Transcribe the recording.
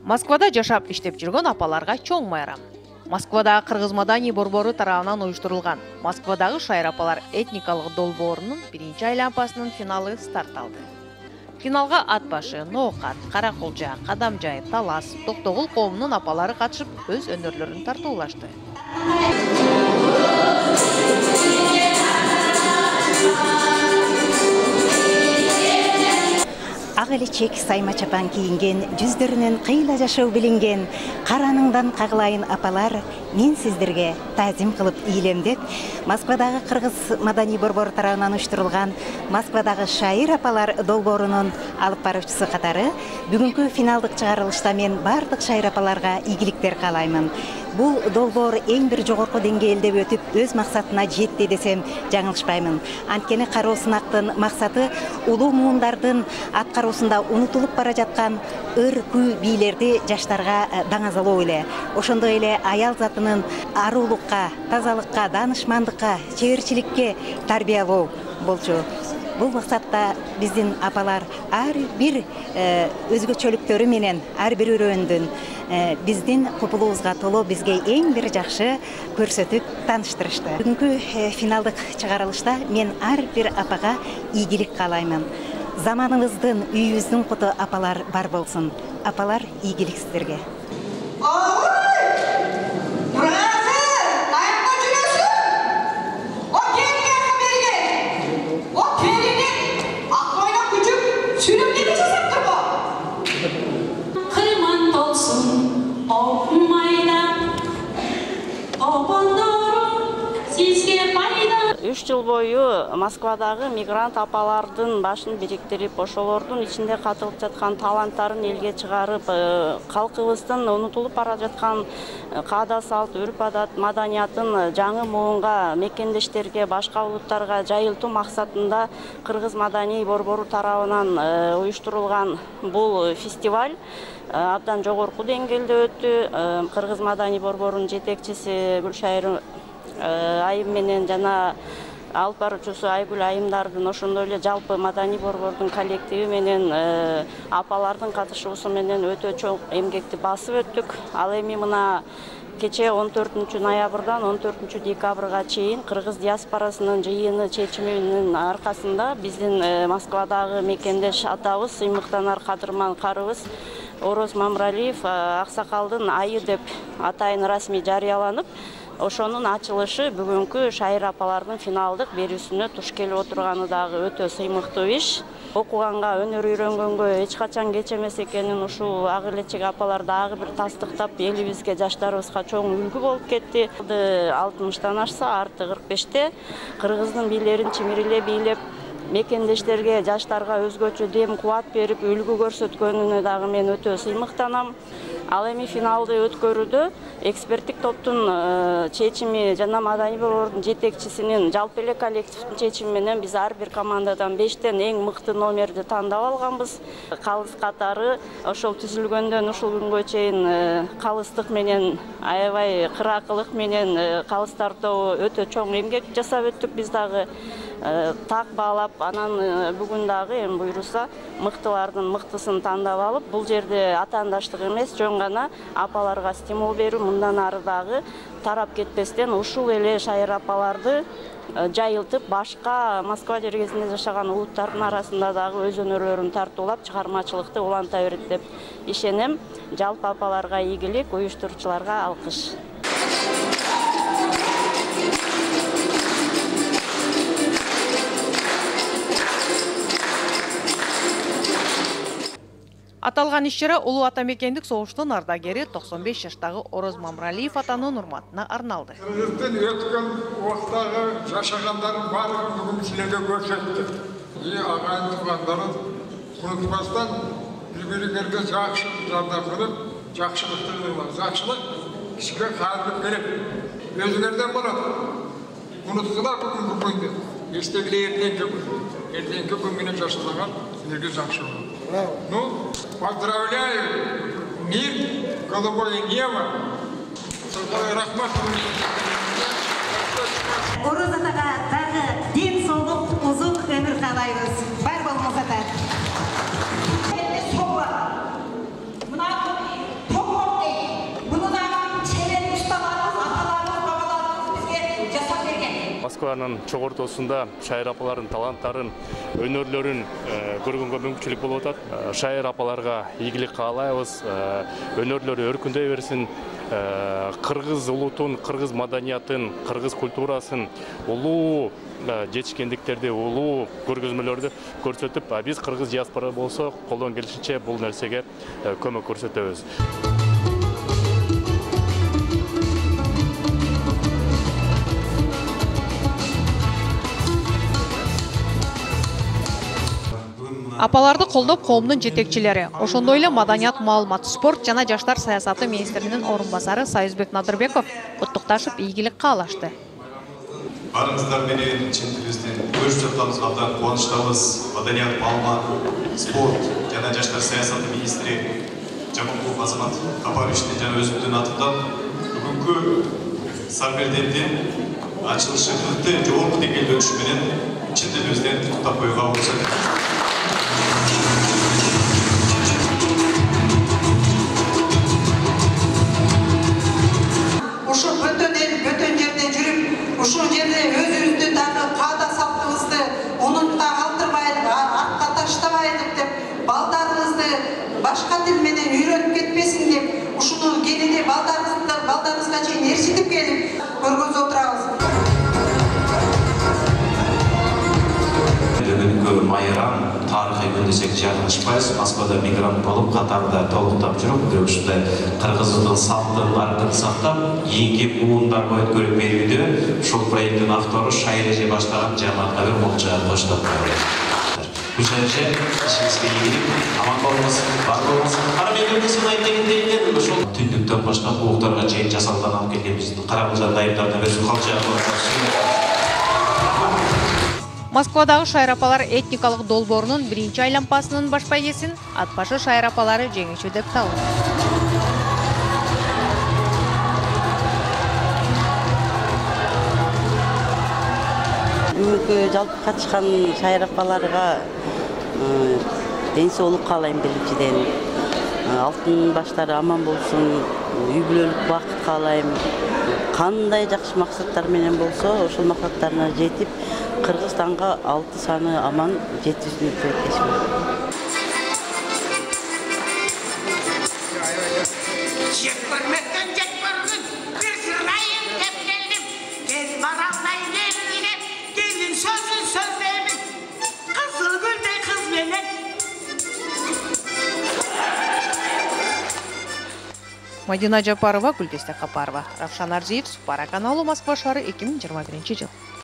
Москвада жашап иштеп жүргөн апаларга чоң майрам. Москвадагы Кыргыз маданий борбору тарабынан уюштурулган Москвадагы Шайыр апалар этникалык долбоорунун биринчи айлампасынын финалы старт алды. Финалга ат башы, Ноокат, Караколжа, Кадамжай, Талас, Токтогул коомунун апалары катышып, өз өнөрлөрүн тартуулашты. Ак элечек сайма чапан кийинген, жүздөрүнөн кыйла жашоо билинген, караныңдан кагылайын апалар, мен сиздерге таазим кылып ийлемдеп, Москвадагы Кыргыз маданий борбору тарабынан уюштурулган Москвадагы Шайыр апалар долбоорунун алып баруучусу катары, бүгүнкү финалдык чыгарылышта мен бардык Шайыр апаларга ийгиликтер каалаймын. Бул долбоор эң бир жогорку деңгээлде өтүп, өз максатына жетти десем жаңылышпаймын. Анткени кароо сынактын максаты улуу муундардын аткаруусунда унутулуп бара жаткан ыр-күү бийлерди жаштарга даңазалоо эле. Ошондой эле аял затынын аруулукка, тазалыкка, данышмандыкка, чеберчиликке тарбиялоо болчу. Бул максатта биздин апалар ар бир өзгөчөлүктөрү менен, ар бир өрөөндүн биздин купулубузга толо бизге эң бир жакшы көрсөтүп тааныштырышты. Бүгүнкү финалдык чыгарылышта мен ар бир апага ийгилик каалаймын. Заманыбыздын, үйүбүздүн куту апалар бар болсун. Апалар, ийгилик сиздерге. Үч жыл бою Москвадагы мигрант апалардын башын бириктирип, ошолордун ичинде катылып жаткан таланттарын элге чыгарып, калкыбыздын унутулуп бара жаткан каада салт, үрп-адат, маданиятын жаңы муунга, мекендештерге, башка улуттарга жайылтуу максатында Кыргыз маданий борбору тарабынан уюштурулган бул фестиваль абдан жогорку деңгээлде өттү. Кыргыз маданий борборунун жетекчиси Гүлшайыр айым менен жана алып баруучусу Айгүл айымдардын, ошондой эле жалпы маданий борбордун коллективи менен апалардын катышуусу менен өтө чоң эмгекти басып өттүк. Ал эми мына кече 14 ноябрдан 14 декабрга чейин Кыргыз диаспорасынын жыйыны чечиминин аркасында биздин Москвадагы мекендеш атабыз, Сыймыктанар кадырман карыбыз Ороз Мамралиев аксакалдын айы деп атайын расмий жарыяланып, ошонун ачылышы бүгүнкү Шайыр апалардын финалдык берүүсүнө туш келип отурганы дагы өтө сыймыктуу иш. Окуганга, өнөр үйрөнгөнгө эч качан кеч эмес экенин ушул ак элечек апалар дагы бир тастыктап, элибизге, жаштарыбызга чоң үлгү болуп кетти. 60-тан ашса, арты 45-те Кыргыздын бийлерин чимириле бийлеп, мекендештерге, жаштарга өзгөчө дем кубат берип, үлгү көрсөткөнүнө дагы мен өтө сыймыктанам. Ал эми финалды өткөрүүдө эксперттик топтун чечими жана маданий борбордун жетекчисинин жалпы эле коллективдин чечими менен биз ар бир командадан 5тен эң мыкты номерди тандап алганбыз. Калыс катары ошол түзүлгөндөн ушул күнгө чейин калыстык менен, аябай кыракылык менен калыстар тобу өтө чоң эмгек жасап өттүк. Биз дагы так баалап, анан бүгүн дагы эми буйруса мыктылардын мыктысын тандап алып, бул жерде атаандаштык эмес, жөн гана апаларга стимул берүү, мындан ары дагы тарап кетпестен ушул эле Шайыр апаларды жайылтып, башка Москва жергесинде жашаган улуттардын арасында дагы өз өнөрлөрүн тартуулап, чыгармачылыкты уланта берет деп ишенем. Жалпы апаларга ийгилик, уюштуруучуларга алкыш. Аталган иш-чара улуу атамекендик согуштун ардагери 95 жаштагы Ороз Мамралиев атанын урматына арналды. Кыргыздын өткөн убактагы жашагандарын баарын бүгүн силерге көрсөттү. Агайын туугандарым унутпастан бири-бириңерге жакшы жардам берип, жакшылыкты кылыңар. Жакшылык кишиге кайрылып керек. Өзүңөрдөн болот. Унуткула бүгүнкү күндү. Эстегиле эртеңки күн менен жашасаңар силерге жакшы болот. Ну, поздравляю, мир, голубое небо. Рахмат. Ороз атага дагы ден соолук, узун өмүр каалайбыз. Бар болмосо да. Москванын чогортосунда шайыр апалардын таланттарын, өнөрлөрүн көргөнгө мүмкүнчүлүк болуп атат. Шайыр апаларга ийгилик каалайбыз, өнөрлөрү өркүндөй берсин. Кыргыз улутун, кыргыз маданиятын, кыргыз культурасын улуу жетишкендиктерди, улуу көргөзмөлөрдү көрсөтүп, биз кыргыз диаспора болсо колдон келишинче бул нерсеге көмөк көрсөтөбүз. Апаларды колдоп коомдун жетекчилери, ошондой эле маданият, маалымат, спорт жана жаштар саясаты министринин орун басары Союзбек Надырбеков куттукташып ийгилик каалашты. Барыңыздар менен чын тилибизден көрүшүп жатканыбызга абдан кубанычтабыз. Маданият, маалымат, спорт жана жаштар саясаты министри Жаманкулов Азамат Капаровичтин жана өзүмдүн атымдан бүгүнкү Сарбердендин ачылышы кызыкты жогорку деңгээлде өтүшү менен чын тилибизден куттуктап коюуга уруксат этиңиз. Ошо бөтөн жерде жүрүп, ошол жерде өзүбүздүн дагы каада салтыбызды унутпай калтырбайлык, артка таштабайлык деп, балдарыбызды башка тил менен үйрөнүп кетпесин деп, ушуну кенене балдарыбызга чейин ээрчитип келип көргөзүп отурабыз. Бүгүнкү майрам тарыхый күн десек жаңылышпайбыз. Москвада мигрант болуп, катарда толуктап жүрүп, бирок ушундай кыргыздын салтын, аркын сактап, кийинки буундар бойт көрүп берүүдө ушул проекттин автору Шайреже баштаган жамаатка бир молча коштоп коет. Күчөчө ишибизге ийгилик, аман болуңуз, бар болуңуз. Кара мектептесин айта кетейин, ошол түндүктөн баштап бууктарга чейин жасалган алып келгенбиз. Карамылжан дайымдардан бери калча. Москвадагы шайыр апалар этникалык долбоорунун биринчи айлампасынын баш байгесин ат башы шайыр апалары жеңүүчү деп табылды. Бүгүнкү жалпы катышкан шайыр апаларга ден соолук каалайм биринчиден. Алтын баштары аман болсун, үй бүлөлүк бакыт каалайм. Кандай жакшы максаттар менен болсо, ошол максаттарына жетип, Кыргызстанга 6 саны аман жетүүсүнү тілектешим. Жек көрмөктөн жек көргүн, бир сырайын деп келдим. Кел бара алмай келине, келин сөзүн сөзлемин. Кызыл гүлдөй кыз менен. Мадина Жапарова, Гүлдесте Капарова, Равшан Арзиев, Супара каналы, Москва шары, 2021 жыл.